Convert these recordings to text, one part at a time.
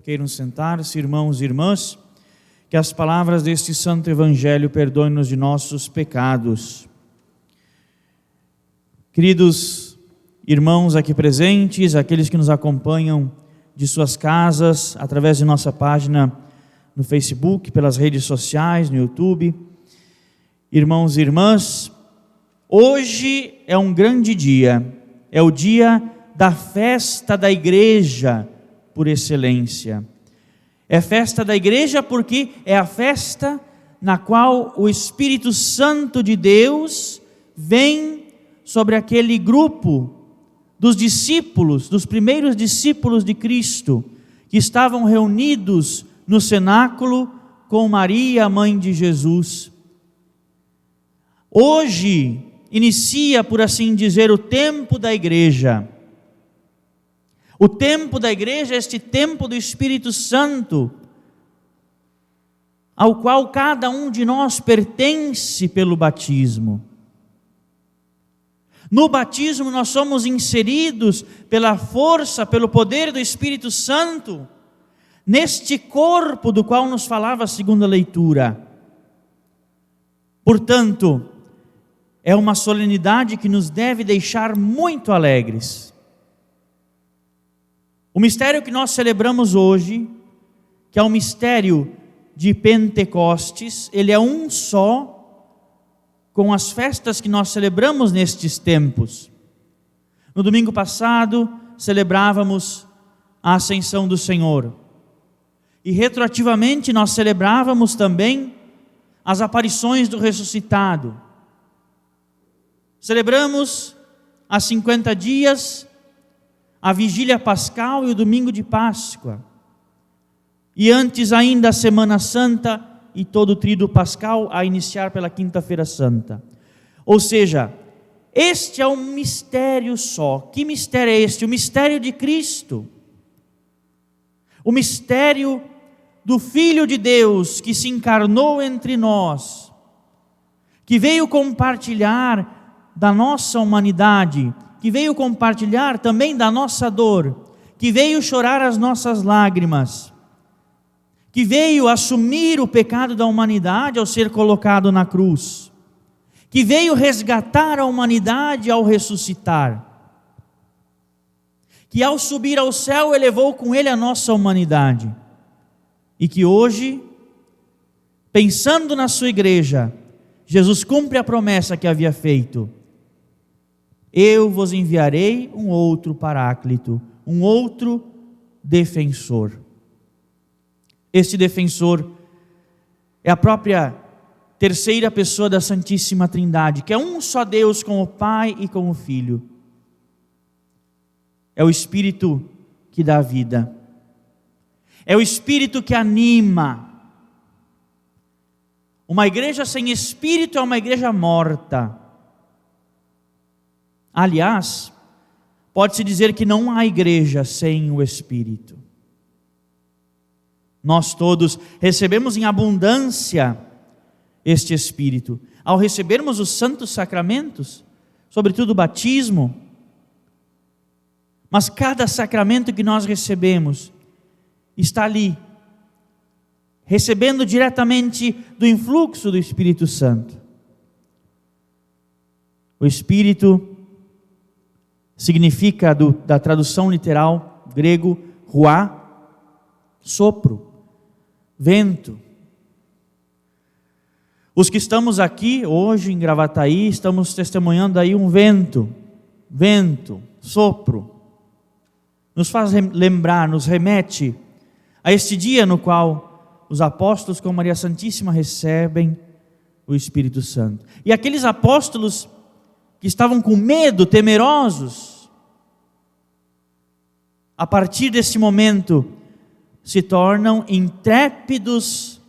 Queiram sentar-se, irmãos e irmãs, que as palavras deste santo evangelho perdoem-nos de nossos pecados. Queridos irmãos aqui presentes, aqueles que nos acompanham de suas casas, através de nossa página no Facebook, pelas redes sociais, no YouTube, irmãos e irmãs, hoje é um grande dia, é o dia da festa da igreja por excelência. É festa da igreja porque é a festa na qual o Espírito Santo de Deus vem sobre aquele grupo dos discípulos, dos primeiros discípulos de Cristo, que estavam reunidos no cenáculo com Maria, mãe de Jesus. Hoje inicia, por assim dizer, o tempo da igreja. O tempo da igreja é este tempo do Espírito Santo, ao qual cada um de nós pertence pelo batismo. No batismo nós somos inseridos pela força, pelo poder do Espírito Santo, neste corpo do qual nos falava a segunda leitura. Portanto, é uma solenidade que nos deve deixar muito alegres. O mistério que nós celebramos hoje, que é o mistério de Pentecostes, ele é um só com as festas que nós celebramos nestes tempos. No domingo passado, celebrávamos a ascensão do Senhor. E retroativamente nós celebrávamos também as aparições do ressuscitado. Celebramos há 50 dias a vigília pascal e o domingo de Páscoa. E antes ainda a Semana Santa e todo o tríduo pascal a iniciar pela Quinta-feira Santa. Ou seja, este é um mistério só. Que mistério é este? O mistério de Cristo. O mistério do Filho de Deus que se encarnou entre nós, que veio compartilhar da nossa humanidade, que veio compartilhar também da nossa dor, que veio chorar as nossas lágrimas, que veio assumir o pecado da humanidade ao ser colocado na cruz, que veio resgatar a humanidade ao ressuscitar, que ao subir ao céu elevou com ele a nossa humanidade, e que hoje, pensando na sua igreja, Jesus cumpre a promessa que havia feito: eu vos enviarei um outro Paráclito, um outro defensor. Este defensor é a própria terceira pessoa da Santíssima Trindade, que é um só Deus com o Pai e com o Filho. É o Espírito que dá vida. É o Espírito que anima. Uma igreja sem Espírito é uma igreja morta. Aliás, pode-se dizer que não há igreja sem o Espírito. Nós todos recebemos em abundância este Espírito. Ao recebermos os santos sacramentos, sobretudo o batismo, mas cada sacramento que nós recebemos está ali, recebendo diretamente do influxo do Espírito Santo. O Espírito significa, da tradução literal grego, ruá, sopro, vento. Os que estamos aqui hoje em Gravataí, estamos testemunhando aí um vento, sopro. Nos faz lembrar, nos remete a este dia no qual os apóstolos com Maria Santíssima recebem o Espírito Santo. E aqueles apóstolos que estavam com medo, temerosos, a partir desse momento se tornam intrépidos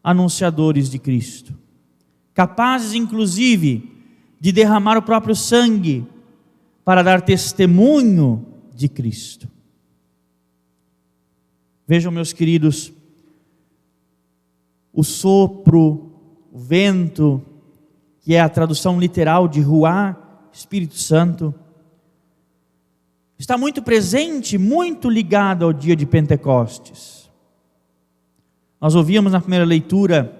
anunciadores de Cristo, capazes inclusive de derramar o próprio sangue para dar testemunho de Cristo. Vejam, meus queridos, o sopro, o vento, que é a tradução literal de ruá, Espírito Santo, está muito presente, muito ligado ao dia de Pentecostes. Nós ouvíamos na primeira leitura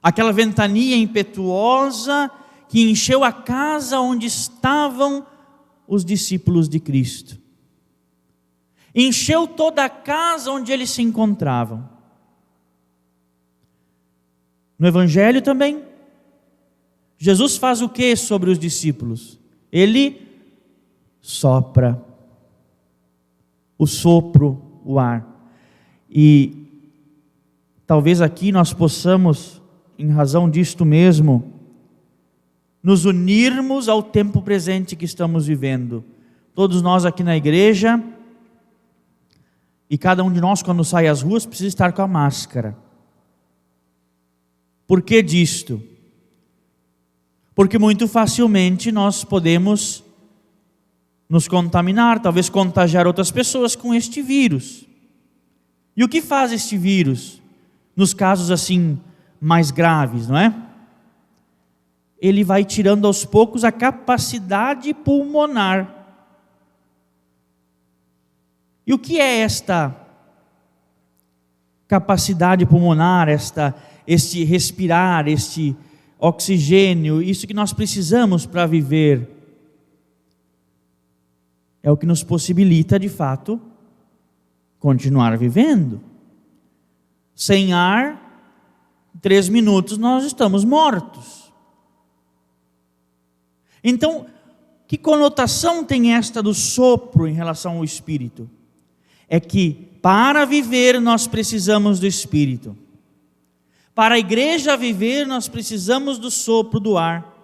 aquela ventania impetuosa que encheu a casa onde estavam os discípulos de Cristo. Encheu toda a casa onde eles se encontravam. No Evangelho também, Jesus faz o que sobre os discípulos? Ele sopra o sopro, o ar. E talvez aqui nós possamos, em razão disto mesmo, nos unirmos ao tempo presente que estamos vivendo. Todos nós aqui na igreja, e cada um de nós quando sai às ruas precisa estar com a máscara. Por que disto? Porque muito facilmente nós podemos nos contaminar, talvez contagiar outras pessoas com este vírus. E o que faz este vírus? Nos casos assim mais graves, não é? Ele vai tirando aos poucos a capacidade pulmonar. E o que é esta capacidade pulmonar, este respirar, este oxigênio, isso que nós precisamos para viver? É o que nos possibilita, de fato, continuar vivendo. Sem ar, 3 minutos nós estamos mortos. Então, que conotação tem esta do sopro em relação ao Espírito? É que para viver nós precisamos do Espírito. Para a igreja viver nós precisamos do sopro do ar.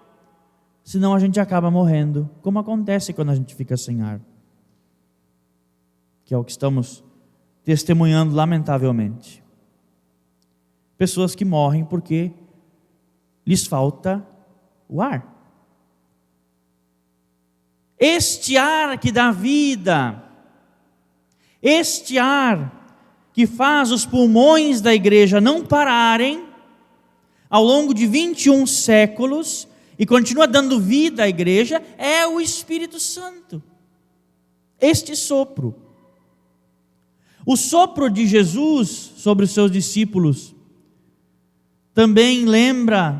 Senão a gente acaba morrendo, como acontece quando a gente fica sem ar. Que é o que estamos testemunhando lamentavelmente. Pessoas que morrem porque lhes falta o ar. Este ar que dá vida, este ar que faz os pulmões da igreja não pararem ao longo de 21 séculos e continua dando vida à igreja, é o Espírito Santo. Este sopro. O sopro de Jesus sobre os seus discípulos também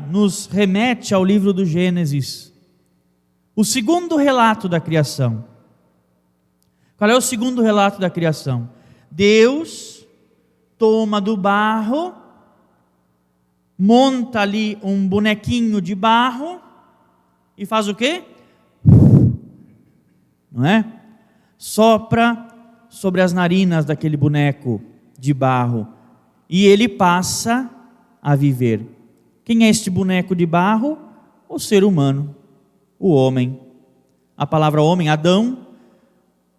nos remete ao livro do Gênesis. O segundo relato da criação. Qual é o segundo relato da criação? Deus toma do barro, monta ali um bonequinho de barro e faz o quê? Não é? Sopra sobre as narinas daquele boneco de barro e ele passa a viver. Quem é este boneco de barro? O ser humano. O homem. A palavra homem, Adão,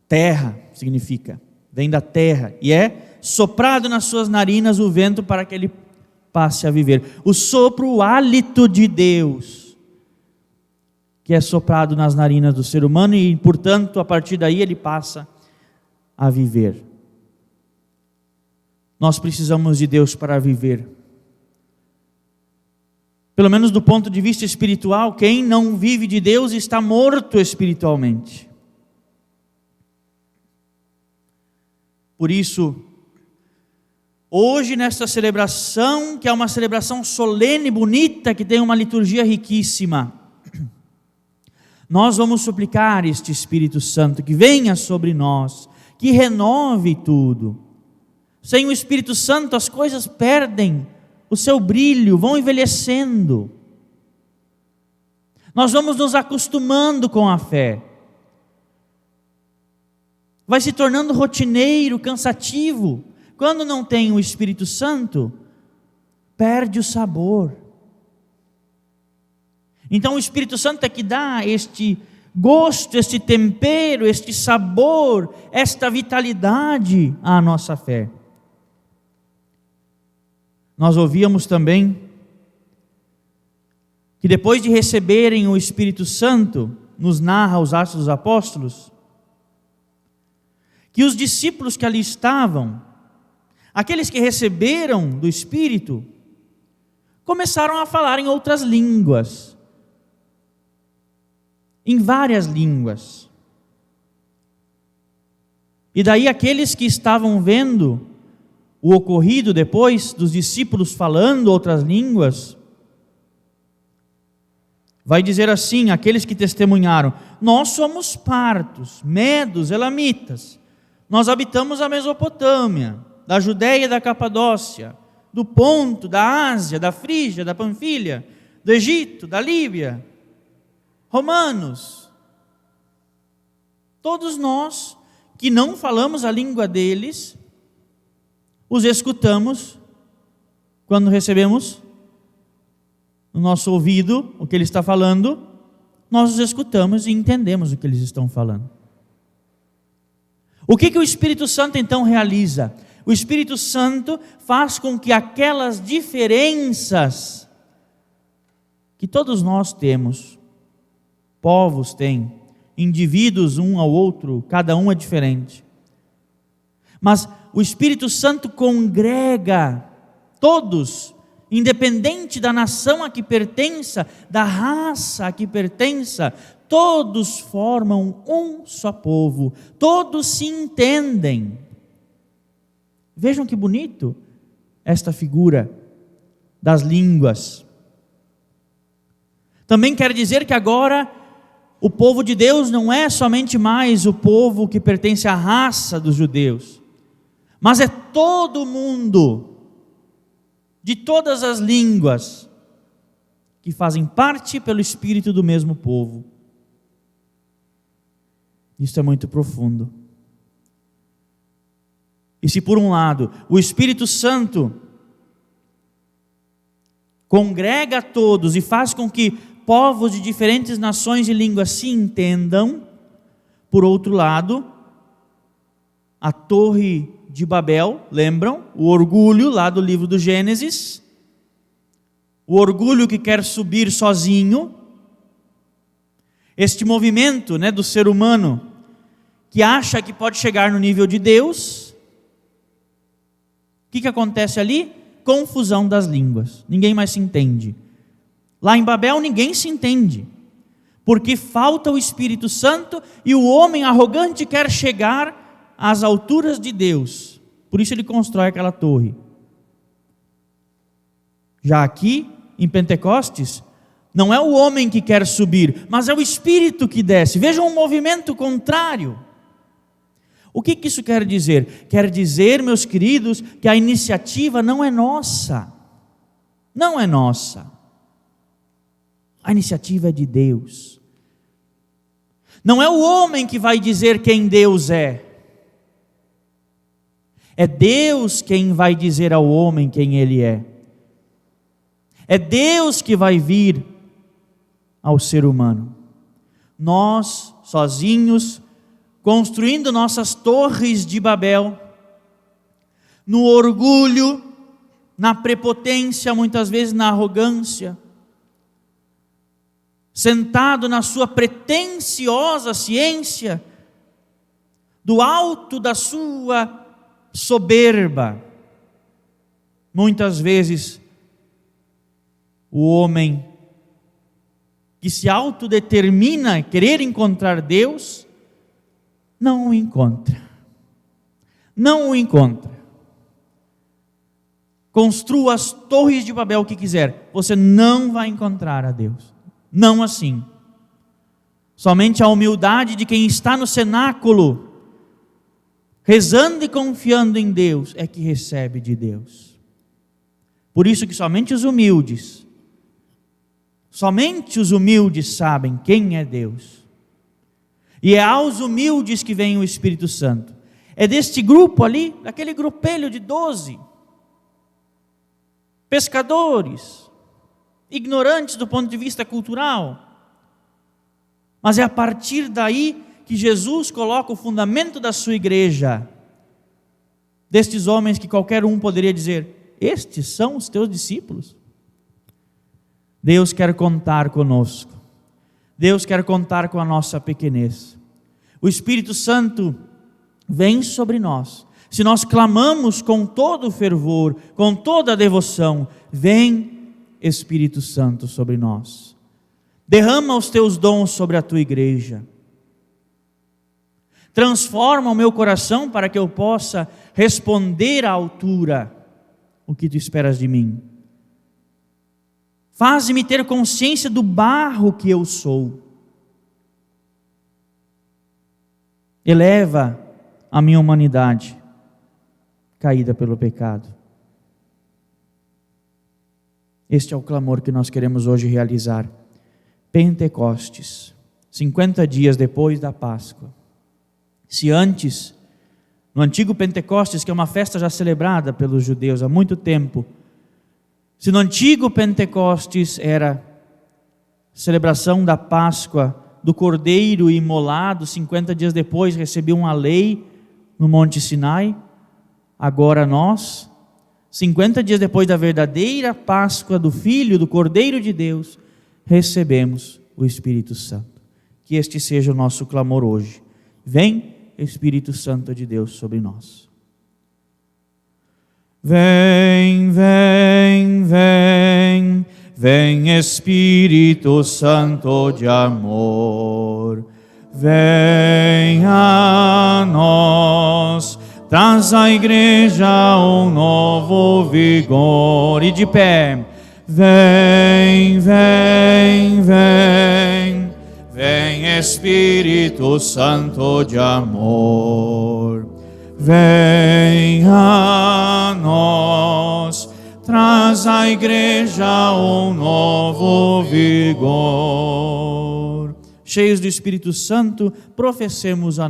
terra significa, vem da terra, e é soprado nas suas narinas o vento para que ele passe a viver. O sopro, o hálito de Deus, que é soprado nas narinas do ser humano e, portanto, a partir daí ele passa a viver. Nós precisamos de Deus para viver. Pelo menos do ponto de vista espiritual, quem não vive de Deus está morto espiritualmente. Por isso, hoje nesta celebração, que é uma celebração solene, bonita, que tem uma liturgia riquíssima, nós vamos suplicar este Espírito Santo que venha sobre nós, que renove tudo. Sem o Espírito Santo as coisas perdem o seu brilho, vão envelhecendo. Nós vamos nos acostumando com a fé. Vai se tornando rotineiro, cansativo. Quando não tem o Espírito Santo, perde o sabor. Então o Espírito Santo é que dá este gosto, este tempero, este sabor, esta vitalidade à nossa fé. Nós ouvíamos também que depois de receberem o Espírito Santo, nos narra os Atos dos Apóstolos, que os discípulos que ali estavam, aqueles que receberam do Espírito, começaram a falar em outras línguas, em várias línguas. E daí aqueles que estavam vendo o ocorrido depois, dos discípulos falando outras línguas, vai dizer assim, aqueles que testemunharam: nós somos partos, medos, elamitas, nós habitamos a Mesopotâmia, da Judéia e da Capadócia, do Ponto, da Ásia, da Frígia, da Panfilha, do Egito, da Líbia, romanos, todos nós que não falamos a língua deles, os escutamos quando recebemos no nosso ouvido o que ele está falando, nós os escutamos e entendemos o que eles estão falando. O que o Espírito Santo então realiza? O Espírito Santo faz com que aquelas diferenças que todos nós temos, povos têm, indivíduos um ao outro, cada um é diferente, mas o Espírito Santo congrega todos, independente da nação a que pertença, da raça a que pertença, todos formam um só povo, todos se entendem. Vejam que bonito esta figura das línguas. Também quer dizer que agora o povo de Deus não é somente mais o povo que pertence à raça dos judeus, mas é todo mundo, de todas as línguas, que fazem parte pelo Espírito do mesmo povo. Isso é muito profundo. E se por um lado o Espírito Santo congrega a todos e faz com que povos de diferentes nações e línguas se entendam, por outro lado, a Torre de Babel, lembram? O orgulho lá do livro do Gênesis, o orgulho que quer subir sozinho, este movimento, do ser humano que acha que pode chegar no nível de Deus. O que acontece ali? Confusão das línguas, ninguém mais se entende. Lá em Babel ninguém se entende, porque falta o Espírito Santo e o homem arrogante quer chegar às alturas de Deus, por isso ele constrói aquela torre. Já aqui, em Pentecostes, não é o homem que quer subir, mas é o Espírito que desce. Vejam um movimento contrário. O que isso quer dizer? Quer dizer, meus queridos, que a iniciativa não é nossa. Não é nossa. A iniciativa é de Deus. Não é o homem que vai dizer quem Deus é. É Deus quem vai dizer ao homem quem ele é. É Deus que vai vir ao ser humano. Nós, sozinhos, construindo nossas torres de Babel, no orgulho, na prepotência, muitas vezes na arrogância, sentado na sua pretensiosa ciência, do alto da sua soberba. Muitas vezes o homem que se autodetermina querer encontrar Deus, não o encontra. Não o encontra. Construa as torres de Babel que quiser, você não vai encontrar a Deus. Não assim. Somente a humildade de quem está no cenáculo, rezando e confiando em Deus, é que recebe de Deus. Por isso que somente os humildes sabem quem é Deus. E é aos humildes que vem o Espírito Santo. É deste grupo ali, daquele grupelho de 12 pescadores, ignorantes do ponto de vista cultural. Mas é a partir daí que Jesus coloca o fundamento da sua igreja. Destes homens que qualquer um poderia dizer: estes são os teus discípulos. Deus quer contar conosco. Deus quer contar com a nossa pequenez. O Espírito Santo vem sobre nós. Se nós clamamos com todo o fervor, com toda a devoção, vem Espírito Santo sobre nós. Derrama os teus dons sobre a tua igreja. Transforma o meu coração para que eu possa responder à altura o que tu esperas de mim. Faz-me ter consciência do barro que eu sou. Eleva a minha humanidade caída pelo pecado. Este é o clamor que nós queremos hoje realizar. Pentecostes, 50 dias depois da Páscoa. Se antes, no antigo Pentecostes, que é uma festa já celebrada pelos judeus há muito tempo, se no antigo Pentecostes era celebração da Páscoa, do Cordeiro imolado, 50 dias depois recebiam a lei no Monte Sinai, agora nós, 50 dias depois da verdadeira Páscoa do Filho, do Cordeiro de Deus, recebemos o Espírito Santo. Que este seja o nosso clamor hoje. Vem, Espírito Santo de Deus, sobre nós. Vem, vem, vem, vem Espírito Santo de amor. Vem a nós, traz à igreja um novo vigor. E de pé, vem, vem, vem, vem Espírito Santo de amor. Vem a nós, traz à igreja um novo vigor. Cheios do Espírito Santo, professemos a